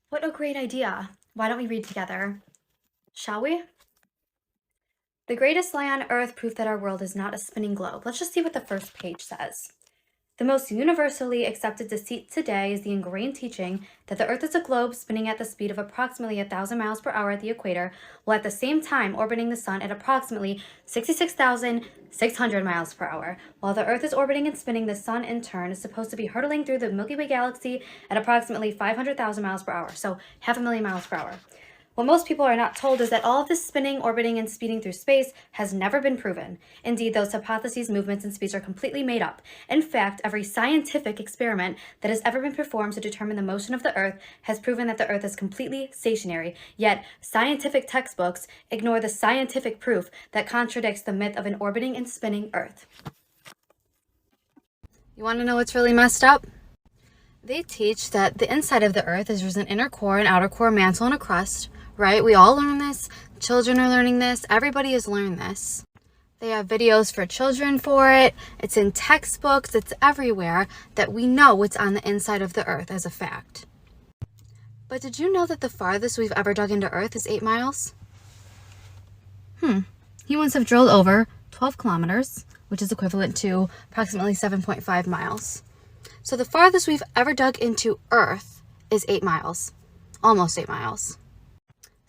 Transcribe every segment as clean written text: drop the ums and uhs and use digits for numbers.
What a great idea. Why don't we read together? Shall we? The greatest lie on earth, proof that our world is not a spinning globe. Let's just see what the first page says. The most universally accepted deceit today is the ingrained teaching that the earth is a globe spinning at the speed of approximately 1,000 miles per hour at the equator, while at the same time orbiting the sun at approximately 66,600 miles per hour. While the earth is orbiting and spinning, the sun in turn is supposed to be hurtling through the Milky Way galaxy at approximately 500,000 miles per hour, so 500,000 miles per hour. What most people are not told is that all of this spinning, orbiting, and speeding through space has never been proven. Indeed, those hypotheses, movements, and speeds are completely made up. In fact, every scientific experiment that has ever been performed to determine the motion of the Earth has proven that the Earth is completely stationary, yet scientific textbooks ignore the scientific proof that contradicts the myth of an orbiting and spinning Earth. You want to know what's really messed up? They teach that the inside of the Earth is there's an inner core, an outer core, mantle, and a crust. Right? We all learn this. Children are learning this. Everybody has learned this. They have videos for children for it. It's in textbooks. It's everywhere that we know what's on the inside of the Earth as a fact. But did you know that the farthest we've ever dug into Earth is 8 miles? Humans have drilled over 12 kilometers, which is equivalent to approximately 7.5 miles. So the farthest we've ever dug into Earth is 8 miles. Almost 8 miles.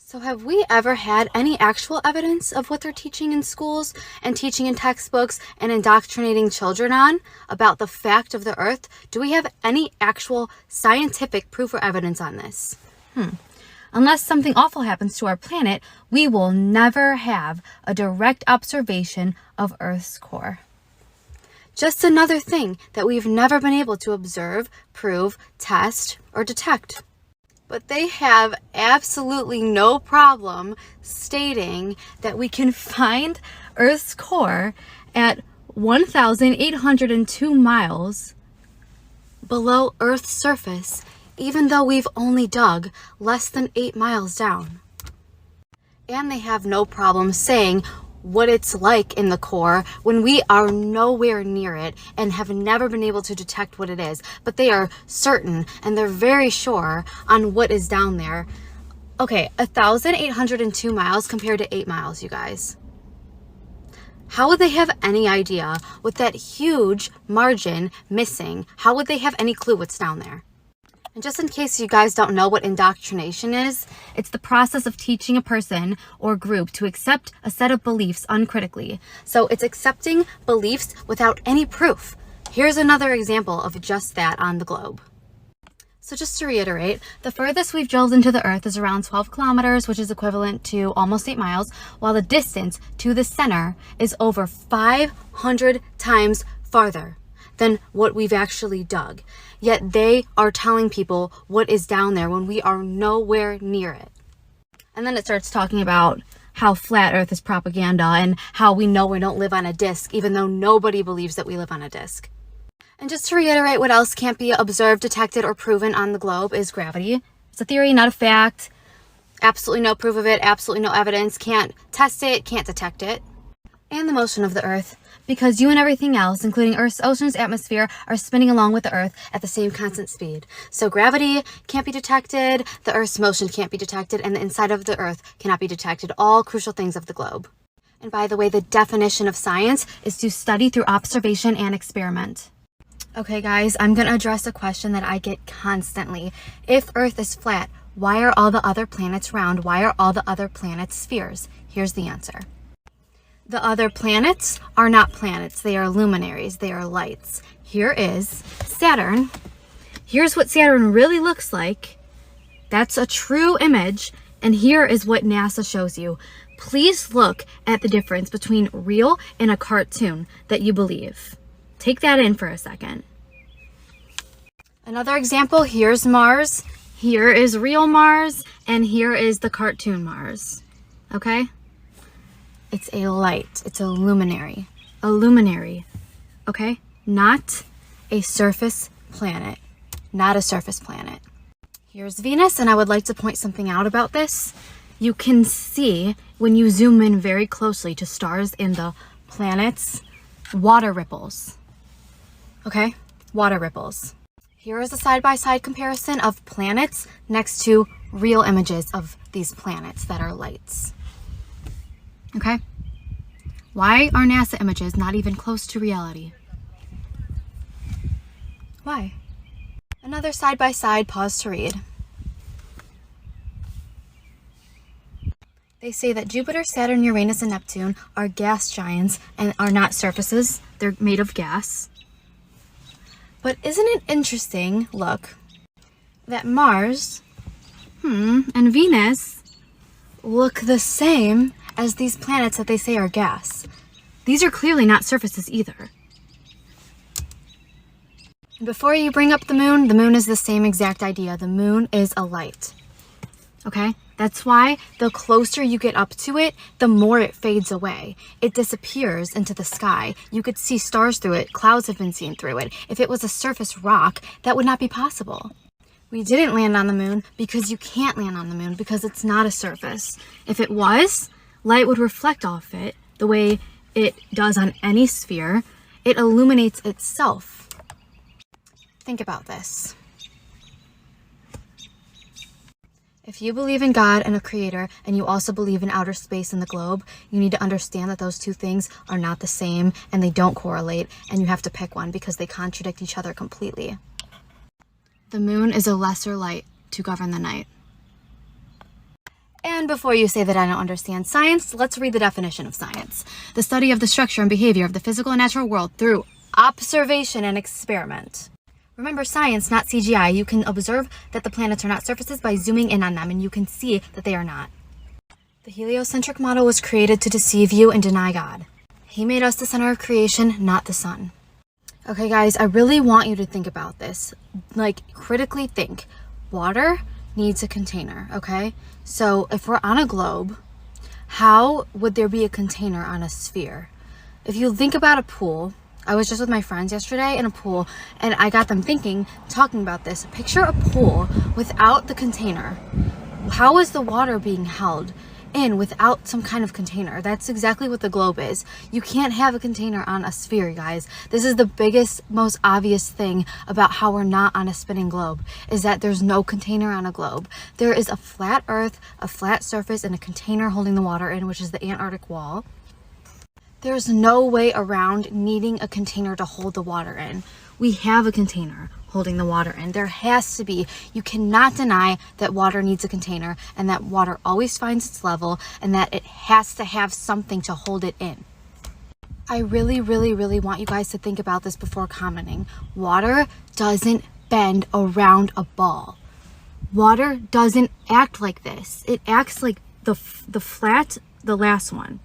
So have we ever had any actual evidence of what they're teaching in schools and teaching in textbooks and indoctrinating children on about the fact of the Earth? Do we have any actual scientific proof or evidence on this? Unless something awful happens to our planet, we will never have a direct observation of Earth's core. Just another thing that we've never been able to observe, prove, test, or detect. But they have absolutely no problem stating that we can find Earth's core at 1,802 miles below Earth's surface, even though we've only dug less than 8 miles down. And they have no problem saying what it's like in the core when we are nowhere near it and have never been able to detect what it is. But they are certain and they're very sure on what is down there. Okay, 1,802 miles compared to 8 miles, you guys. How would they have any idea with that huge margin missing? How would they have any clue what's down there? And just in case you guys don't know what indoctrination is, it's the process of teaching a person or group to accept a set of beliefs uncritically. So it's accepting beliefs without any proof. Here's another example of just that on the globe. So just to reiterate, the furthest we've drilled into the Earth is around 12 kilometers, which is equivalent to almost 8 miles, while the distance to the center is over 500 times farther than what we've actually dug. Yet they are telling people what is down there when we are nowhere near it. And then it starts talking about how flat Earth is propaganda and how we know we don't live on a disc, even though nobody believes that we live on a disc. And just to reiterate, what else can't be observed, detected, or proven on the globe is gravity. It's a theory, not a fact. Absolutely no proof of it, absolutely no evidence. Can't test it, can't detect it. And the motion of the Earth, because you and everything else, including Earth's oceans, atmosphere, are spinning along with the Earth at the same constant speed. So gravity can't be detected, the Earth's motion can't be detected, and the inside of the Earth cannot be detected, all crucial things of the globe. And by the way, the definition of science is to study through observation and experiment. Okay guys, I'm going to address a question that I get constantly. If Earth is flat, why are all the other planets round? Why are all the other planets spheres? Here's the answer. The other planets are not planets. They are luminaries. They are lights. Here is Saturn. Here's what Saturn really looks like. That's a true image. And here is what NASA shows you. Please look at the difference between real and a cartoon that you believe. Take that in for a second. Another example, here's Mars. Here is real Mars. And here is the cartoon Mars. Okay? It's a light. It's a luminary. A luminary. Okay? Not a surface planet. Not a surface planet. Here's Venus, and I would like to point something out about this. You can see, when you zoom in very closely to stars and the planets, water ripples. Okay? Water ripples. Here is a side-by-side comparison of planets next to real images of these planets that are lights. Okay? Why are NASA images not even close to reality? Why? Another side-by-side, pause to read. They say that Jupiter, Saturn, Uranus, and Neptune are gas giants and are not surfaces. They're made of gas. But isn't it interesting, look, that Mars and Venus look the same as these planets that they say are gas. These are clearly not surfaces either. Before you bring up the moon is the same exact idea. The moon is a light. Okay? That's why the closer you get up to it, the more it fades away. It disappears into the sky. You could see stars through it. Clouds have been seen through it. If it was a surface rock, that would not be possible. We didn't land on the moon because you can't land on the moon because it's not a surface. If it was, light would reflect off it the way it does on any sphere. It illuminates itself. Think about this. If you believe in God and a creator, and you also believe in outer space and the globe, you need to understand that those two things are not the same and they don't correlate, and you have to pick one because they contradict each other completely. The moon is a lesser light to govern the night. And before you say that I don't understand science, let's read the definition of science. The study of the structure and behavior of the physical and natural world through observation and experiment. Remember, science, not CGI. You can observe that the planets are not surfaces by zooming in on them, and you can see that they are not. The heliocentric model was created to deceive you and deny God. He made us the center of creation, not the sun. Okay, guys, I really want you to think about this. Like, critically think. Water needs a container, okay? So if we're on a globe, how would there be a container on a sphere? If you think about a pool, I was just with my friends yesterday in a pool, and I got them thinking, talking about this. Picture a pool without the container. How is the water being held in without some kind of container? That's exactly what the globe is. You can't have a container on a sphere, guys. This is the biggest, most obvious thing about how we're not on a spinning globe, is that there's no container on a globe. There is a flat earth, a flat surface, and a container holding the water in, which is the Antarctic wall. There's no way around needing a container to hold the water in. We have a container holding the water in. There has to be. You cannot deny that water needs a container, and that water always finds its level, and that it has to have something to hold it in. I really, really, really want you guys to think about this before commenting. Water doesn't bend around a ball. Water doesn't act like this. It acts like the flat, the last one.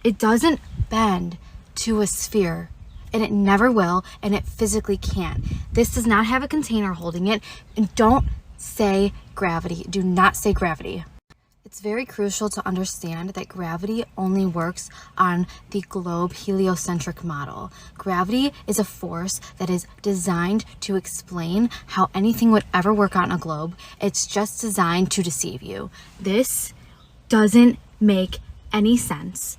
It doesn't bend to a sphere, and it never will, and it physically can't. This does not have a container holding it, and don't say gravity. Do not say gravity. It's very crucial to understand that gravity only works on the globe heliocentric model. Gravity is a force that is designed to explain how anything would ever work on a globe. It's just designed to deceive you. This doesn't make any sense.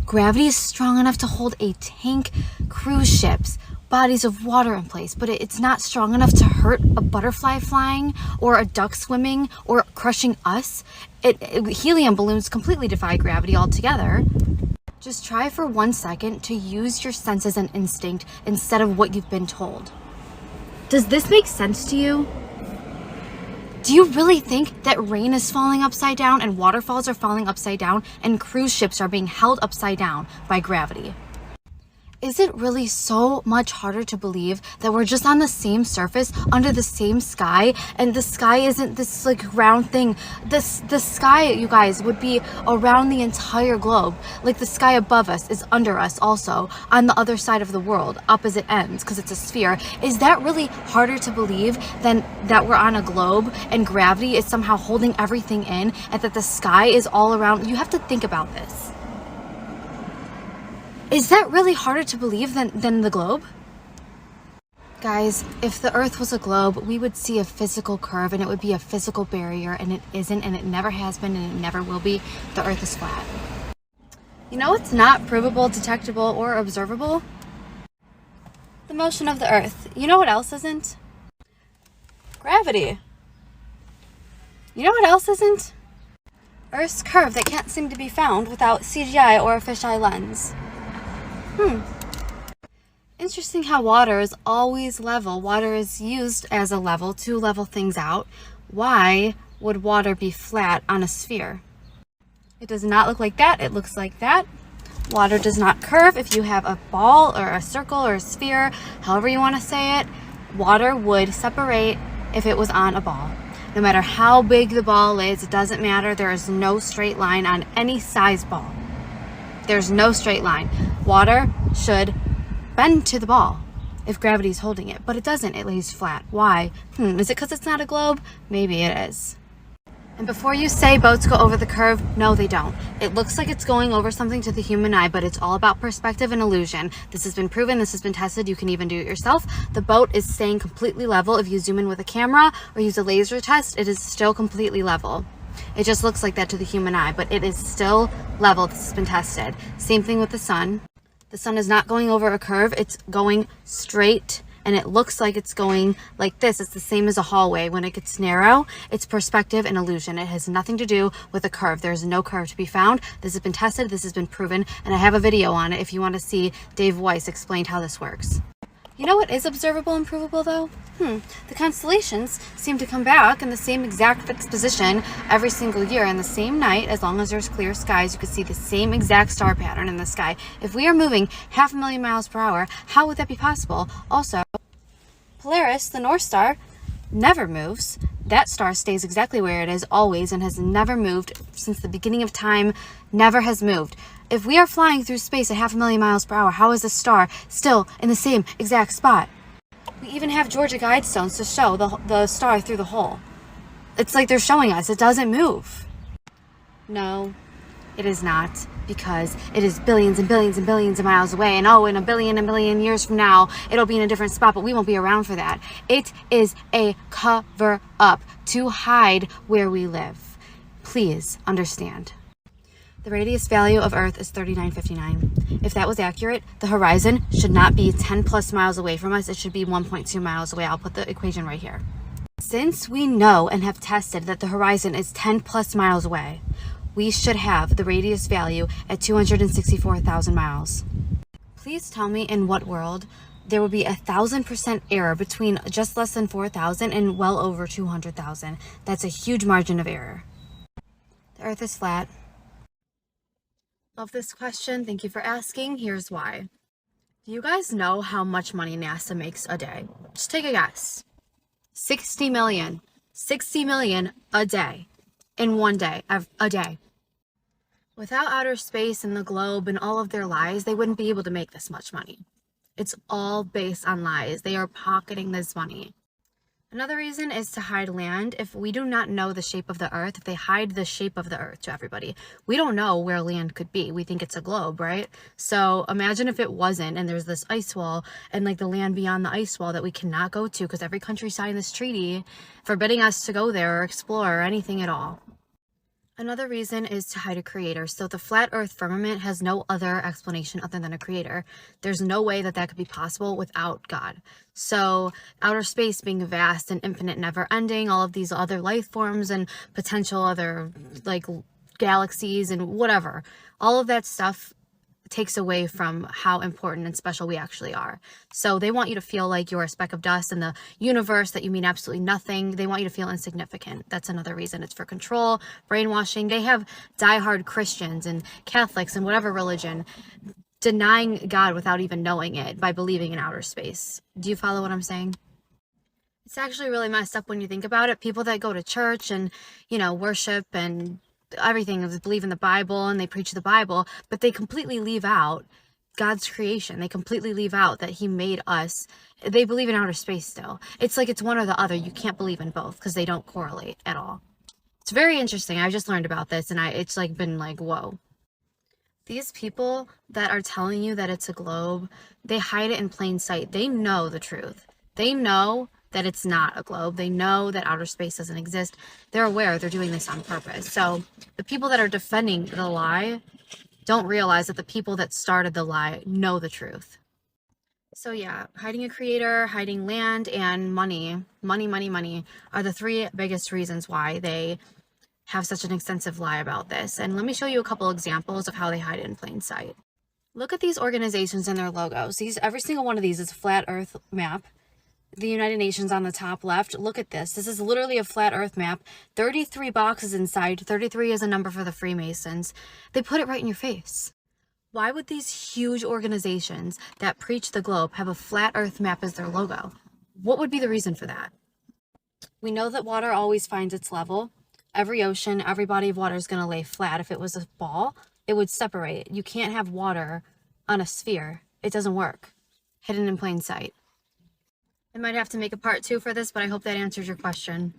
Gravity is strong enough to hold a tank, cruise ships, bodies of water in place, but it's not strong enough to hurt a butterfly flying or a duck swimming or crushing us. Helium balloons completely defy gravity altogether. Just try for 1 second to use your senses and instinct instead of what you've been told. Does this make sense to you? Do you really think that rain is falling upside down and waterfalls are falling upside down and cruise ships are being held upside down by gravity? Is it really so much harder to believe that we're just on the same surface under the same sky, and the sky isn't this like round thing? The sky, you guys, would be around the entire globe. Like the sky above us is under us also on the other side of the world, opposite ends, because it's a sphere. Is that really harder to believe than that we're on a globe and gravity is somehow holding everything in, and that the sky is all around? You have to think about this. Is that really harder to believe than the globe? Guys, if the Earth was a globe, we would see a physical curve, and it would be a physical barrier, and it isn't, and it never has been, and it never will be. The Earth is flat. You know what's not provable, detectable, or observable? The motion of the Earth. You know what else isn't? Gravity. You know what else isn't? Earth's curve that can't seem to be found without CGI or a fisheye lens. Interesting how water is always level. Water is used as a level to level things out. Why would water be flat on a sphere? It does not look like that. It looks like that. Water does not curve. If you have a ball or a circle or a sphere, however you want to say it, water would separate if it was on a ball. No matter how big the ball is, it doesn't matter. There is no straight line on any size ball. There's no straight line. Water should bend to the ball if gravity is holding it, but it doesn't. It lays flat. Why? Is it because it's not a globe? Maybe it is. And before you say boats go over the curve, no, they don't. It looks like it's going over something to the human eye, but it's all about perspective and illusion. This has been proven. This has been tested. You can even do it yourself. The boat is staying completely level. If you zoom in with a camera or use a laser test, it is still completely level. It just looks like that to the human eye, but it is still level. This has been tested. Same thing with the sun. The sun is not going over a curve. It's going straight, and it looks like it's going like this. It's the same as a hallway. When it gets narrow, it's perspective and illusion. It has nothing to do with a curve. There's no curve to be found. This has been tested. This has been proven, and I have a video on it if you want to see Dave Weiss explain how this works. You know what is observable and provable, though? The constellations seem to come back in the same exact fixed position every single year in the same night. As long as there's clear skies, you can see the same exact star pattern in the sky. If we are moving 500,000 miles per hour, how would that be possible? Also, Polaris, the North Star, never moves. That star stays exactly where it is always and has never moved since the beginning of time, never has moved. If we are flying through space at 500,000 miles per hour, how is the star still in the same exact spot? We even have Georgia guidestones to show the star through the hole. It's like they're showing us it doesn't move. No, it is not, because it is billions and billions and billions of miles away, and in a billion years from now, it'll be in a different spot, but we won't be around for that. It is a cover-up to hide where we live. Please understand. The radius value of Earth is 3959. If that was accurate, the horizon should not be 10 plus miles away from us. It should be 1.2 miles away. I'll put the equation right here. Since we know and have tested that the horizon is 10 plus miles away, we should have the radius value at 264,000 miles. Please tell me in what world there would be 1,000% error between just less than 4,000 and well over 200,000. That's a huge margin of error. The Earth is flat. Love this question. Thank you for asking. Here's why. Do you guys know how much money NASA makes a day? Just take a guess. 60 million. 60 million a day. In one day. A day. Without outer space and the globe and all of their lies, they wouldn't be able to make this much money. It's all based on lies. They are pocketing this money. Another reason is to hide land. If we do not know the shape of the Earth, if they hide the shape of the Earth to everybody, we don't know where land could be. We think it's a globe, right? So imagine if it wasn't, and there's this ice wall and like the land beyond the ice wall that we cannot go to because every country signed this treaty forbidding us to go there or explore or anything at all. Another reason is to hide a creator. So the flat Earth firmament has no other explanation other than a creator. There's no way that that could be possible without God. So outer space being vast and infinite, never ending, all of these other life forms and potential other like galaxies and whatever, all of that stuff takes away from how important and special we actually are. So they want you to feel like you're a speck of dust in the universe, that you mean absolutely nothing. They want you to feel insignificant. That's another reason. It's for control, brainwashing. They have diehard Christians and Catholics and whatever religion denying God without even knowing it by believing in outer space. Do you follow what I'm saying? It's actually really messed up when you think about it. People that go to church and, worship and everything, believe in the Bible and they preach the Bible, but they completely leave out God's creation. They completely leave out that he made us. They believe in outer space still. It's like it's one or the other. You can't believe in both because they don't correlate at all. It's very interesting. I just learned about this and it's like been like, whoa. These people that are telling you that it's a globe, they hide it in plain sight. They know the truth. They know that it's not a globe. They know that outer space doesn't exist. They're aware they're doing this on purpose. So the people that are defending the lie don't realize that the people that started the lie know the truth. So yeah, hiding a creator, hiding land, and money are the three biggest reasons why they have such an extensive lie about this. And let me show you a couple examples of how they hide it in plain sight. Look at these organizations and their logos. Every single one of these is a flat earth map. The United Nations on the top left. Look at this. This is literally a flat earth map. 33 boxes inside. 33 is a number for the Freemasons. They put it right in your face. Why would these huge organizations that preach the globe have a flat earth map as their logo? What would be the reason for that? We know that water always finds its level. Every ocean, every body of water is going to lay flat. If it was a ball, it would separate. You can't have water on a sphere. It doesn't work. Hidden in plain sight. I might have to make a part 2 for this, but I hope that answers your question.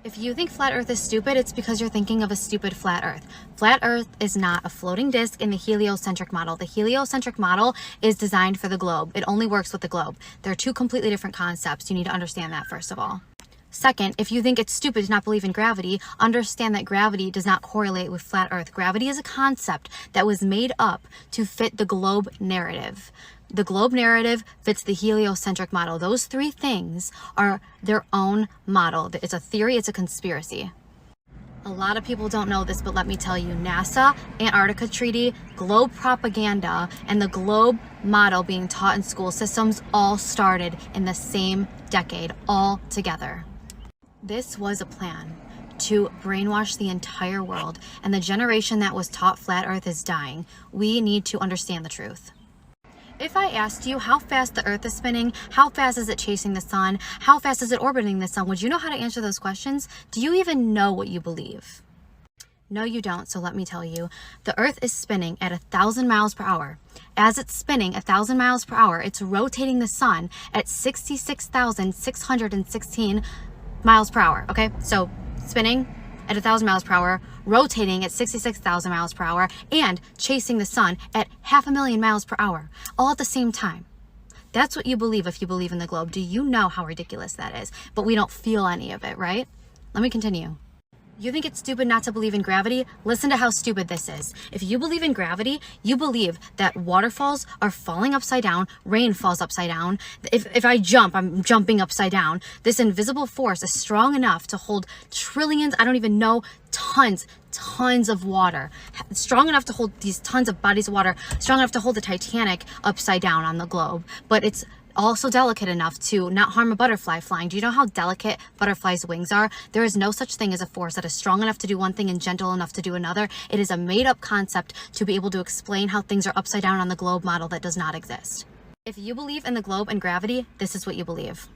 If you think flat earth is stupid, it's because you're thinking of a stupid flat earth. Flat earth is not a floating disc in the heliocentric model. The heliocentric model is designed for the globe. It only works with the globe. They're two completely different concepts. You need to understand that first of all. Second, if you think it's stupid to not believe in gravity, understand that gravity does not correlate with flat earth. Gravity is a concept that was made up to fit the globe narrative. The globe narrative fits the heliocentric model. Those three things are their own model. It's a theory, it's a conspiracy. A lot of people don't know this, but let me tell you, NASA, Antarctica Treaty, globe propaganda, and the globe model being taught in school systems all started in the same decade, all together. This was a plan to brainwash the entire world, and the generation that was taught flat earth is dying. We need to understand the truth. If I asked you how fast the earth is spinning, how fast is it chasing the sun, how fast is it orbiting the sun, would you know how to answer those questions? Do you even know what you believe? No, you don't, so let me tell you. The earth is spinning at 1,000 miles per hour. As it's spinning 1,000 miles per hour, it's rotating the sun at 66,616 miles per hour, okay? So spinning at 1,000 miles per hour, rotating at 66,000 miles per hour, and chasing the sun at 500,000 miles per hour, all at the same time. That's what you believe if you believe in the globe. Do you know how ridiculous that is? But we don't feel any of it, right? Let me continue. You think it's stupid not to believe in gravity? Listen to how stupid this is. If you believe in gravity, you believe that waterfalls are falling upside down, rain falls upside down. If I jump, I'm jumping upside down. This invisible force is strong enough to hold trillions, I don't even know, tons of water. Strong enough to hold these tons of bodies of water, strong enough to hold the Titanic upside down on the globe. But it's also delicate enough to not harm a butterfly flying. Do you know how delicate butterflies' wings are? There is no such thing as a force that is strong enough to do one thing and gentle enough to do another. It is a made-up concept to be able to explain how things are upside down on the globe model that does not exist. If you believe in the globe and gravity, this is what you believe.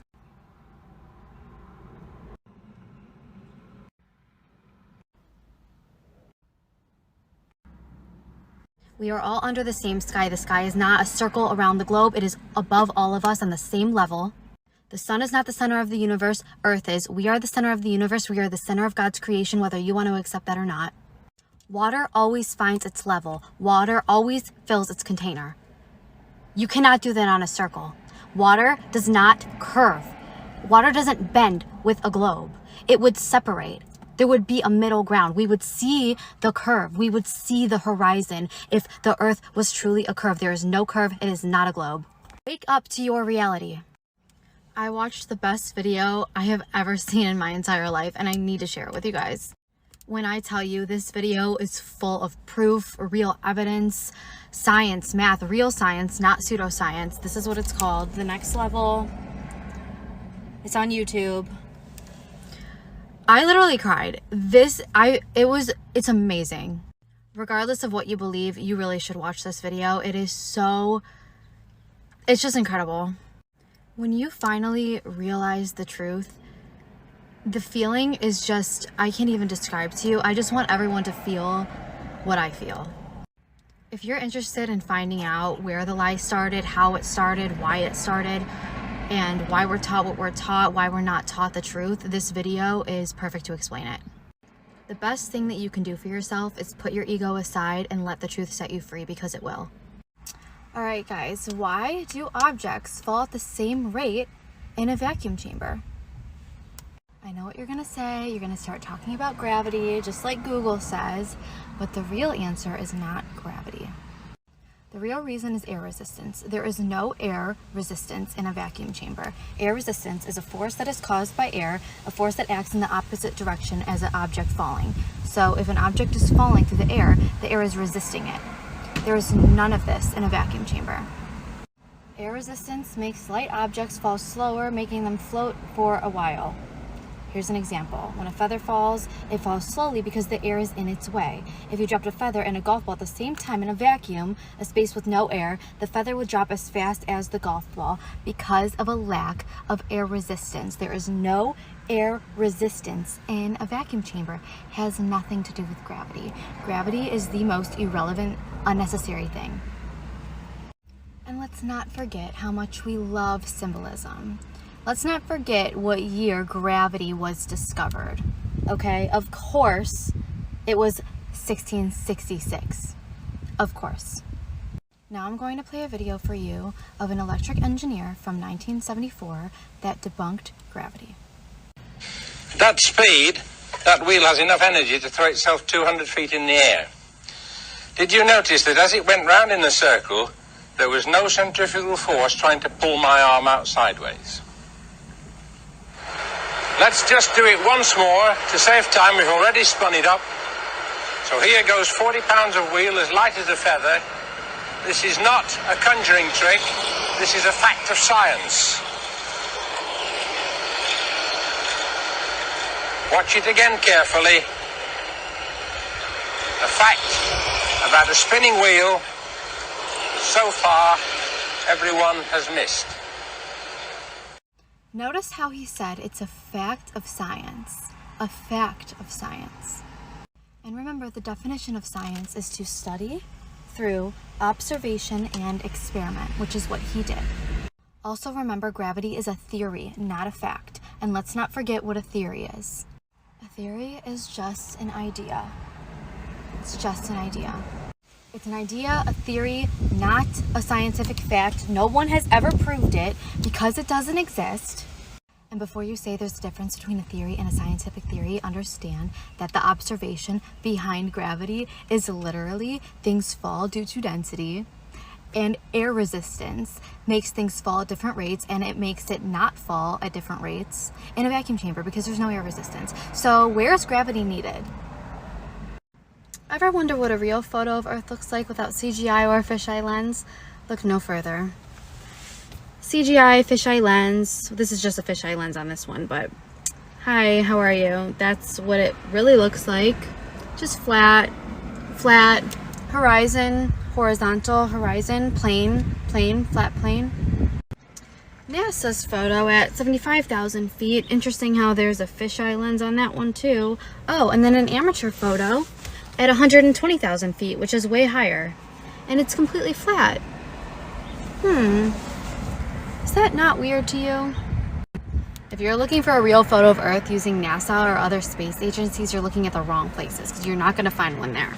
We are all under the same sky. The sky is not a circle around the globe. It is above all of us on the same level. The sun is not the center of the universe. Earth is. We are the center of the universe. We are the center of God's creation, whether you want to accept that or not. Water always finds its level. Water always fills its container. You cannot do that on a circle. Water does not curve. Water doesn't bend with a globe. It would separate. There would be a middle ground. We would see the curve. We would see the horizon if the earth was truly a curve. There is no curve. It is not a globe. Wake up to your reality. I watched the best video I have ever seen in my entire life, and I need to share it with you guys. When I tell you this video is full of proof, real evidence, science, math, real science, not pseudoscience. This is what it's called. The Next Level. It's on YouTube. I literally cried. It's amazing. Regardless of what you believe, you really should watch this video. It's just incredible. When you finally realize the truth, the feeling is just, I can't even describe to you. I just want everyone to feel what I feel. If you're interested in finding out where the lie started, how it started, why it started, and why we're taught what we're taught, why we're not taught the truth, this video is perfect to explain it. The best thing that you can do for yourself is put your ego aside and let the truth set you free, because it will. All right, guys, why do objects fall at the same rate in a vacuum chamber? I know what you're gonna say. You're gonna start talking about gravity, just like Google says, but the real answer is not gravity. The real reason is air resistance. There is no air resistance in a vacuum chamber. Air resistance is a force that is caused by air, a force that acts in the opposite direction as an object falling. So if an object is falling through the air is resisting it. There is none of this in a vacuum chamber. Air resistance makes light objects fall slower, making them float for a while. Here's an example. When a feather falls, it falls slowly because the air is in its way. If you dropped a feather and a golf ball at the same time in a vacuum, a space with no air, the feather would drop as fast as the golf ball because of a lack of air resistance. There is no air resistance in a vacuum chamber. It has nothing to do with gravity. Gravity is the most irrelevant, unnecessary thing. And let's not forget how much we love symbolism. Let's not forget what year gravity was discovered, okay? Of course, it was 1666. Of course. Now I'm going to play a video for you of an electric engineer from 1974 that debunked gravity. That speed, that wheel has enough energy to throw itself 200 feet in the air. Did you notice that as it went round in a circle, there was no centrifugal force trying to pull my arm out sideways? Let's just do it once more. To save time, we've already spun it up. So here goes 40 pounds of wheel as light as a feather. This is not a conjuring trick. This is a fact of science. Watch it again carefully. A fact about a spinning wheel. So far, everyone has missed. Notice how he said it's a fact of science. A fact of science. And remember, the definition of science is to study through observation and experiment, which is what he did. Also remember, gravity is a theory, not a fact. And let's not forget what a theory is. A theory is just an idea. It's just an idea. It's an idea, a theory, not a scientific fact. No one has ever proved it because it doesn't exist. And before you say there's a difference between a theory and a scientific theory, understand that the observation behind gravity is literally things fall due to density, and air resistance makes things fall at different rates, and it makes it not fall at different rates in a vacuum chamber because there's no air resistance. So where is gravity needed? Ever wonder what a real photo of Earth looks like without CGI or a fisheye lens? Look no further. CGI, fisheye lens. This is just a fisheye lens on this one, but hi, how are you? That's what it really looks like. Just flat, horizon, horizontal, horizon, plane, flat plane. NASA's photo at 75,000 feet. Interesting how there's a fisheye lens on that one too. Oh, and then an amateur photo at 120,000 feet, which is way higher. And it's completely flat. Is that not weird to you? If you're looking for a real photo of Earth using NASA or other space agencies, you're looking at the wrong places because you're not going to find one there.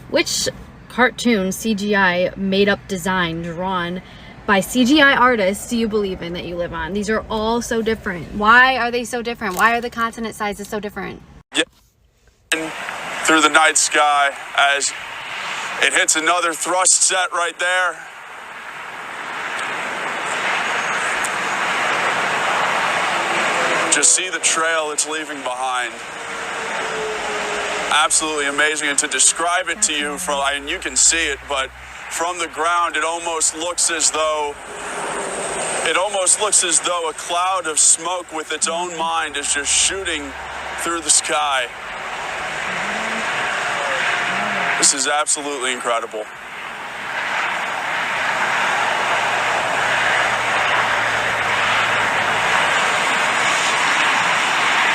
Which cartoon, CGI, made-up design, drawn by CGI artists do you believe in that you live on? These are all so different. Why are they so different? Why are the continent sizes so different? Through the night sky as it hits another thrust set right there. Just see the trail it's leaving behind. Absolutely amazing. And to describe it to you from, and you can see it, but from the ground, it almost looks as though a cloud of smoke with its own mind is just shooting through the sky. This is absolutely incredible.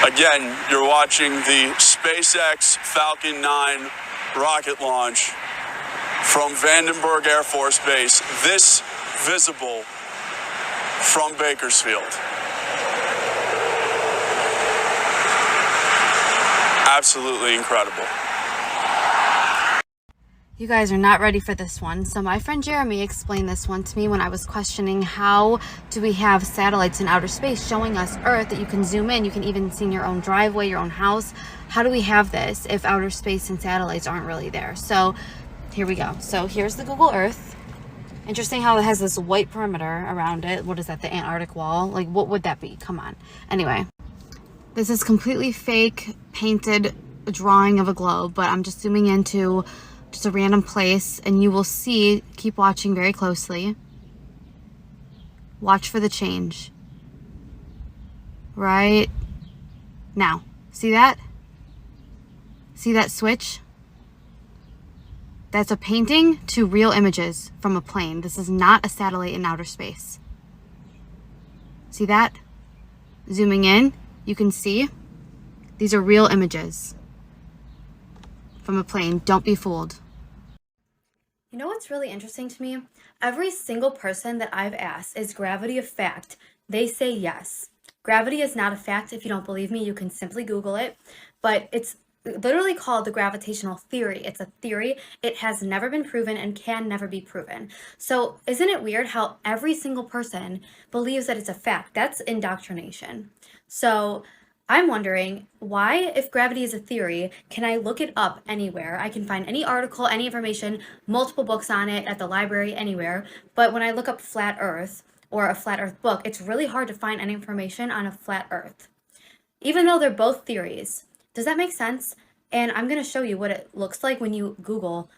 Again, you're watching the SpaceX Falcon 9 rocket launch from Vandenberg Air Force Base, this visible from Bakersfield. Absolutely incredible. You guys are not ready for this one. So my friend Jeremy explained this one to me when I was questioning how do we have satellites in outer space showing us Earth that you can zoom in, you can even see in your own driveway, your own house. How do we have this if outer space and satellites aren't really there? So Here we go. So here's the Google Earth. Interesting how it has this white perimeter around it. What is that, the Antarctic wall? Like, what would that be? Come on. Anyway, this is completely fake, painted drawing of a globe, but I'm just zooming into just a random place, and you will see, keep watching very closely. Watch for the change. Right now. See that? See that switch? That's a painting to real images from a plane. This is not a satellite in outer space. See that? Zooming in, you can see these are real images from a plane. Don't be fooled. You know what's really interesting to me? Every single person that I've asked, is gravity a fact? They say yes. Gravity is not a fact. If you don't believe me, you can simply Google it. But it's literally called the gravitational theory. It's a theory. It has never been proven and can never be proven. So isn't it weird how every single person believes that it's a fact? That's indoctrination. So I'm wondering why, if gravity is a theory, can I look it up anywhere? I can find any article, any information, multiple books on it at the library, anywhere. But when I look up flat earth or a flat earth book, it's really hard to find any information on a flat earth, even though they're both theories. Does that make sense? And I'm going to show you what it looks like when you Google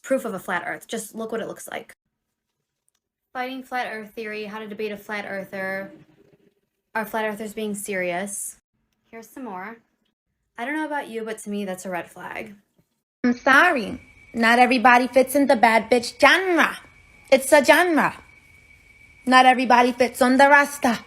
proof of a flat earth. Just look what it looks like. Fighting flat earth theory, how to debate a flat earther. Are flat earthers being serious? Here's some more. I don't know about you, but to me, that's a red flag. I'm sorry. Not everybody fits in the bad bitch genre. It's a genre. Not everybody fits on the rasta.